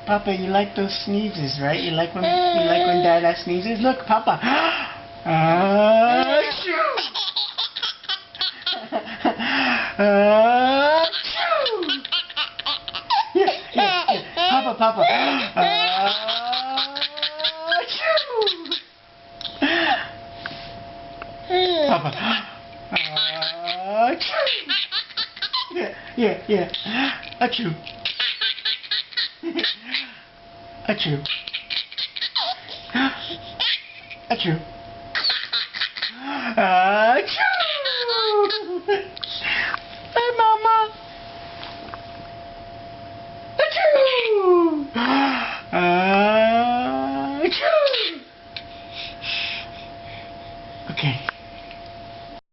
Papa, you like those sneezes, right? You like when Dada sneezes? Look, Papa. Achoo! Achoo! Yeah. Papa. Achoo! Papa. Achoo! Yeah. Achoo. Achoo. Achoo. Achoo.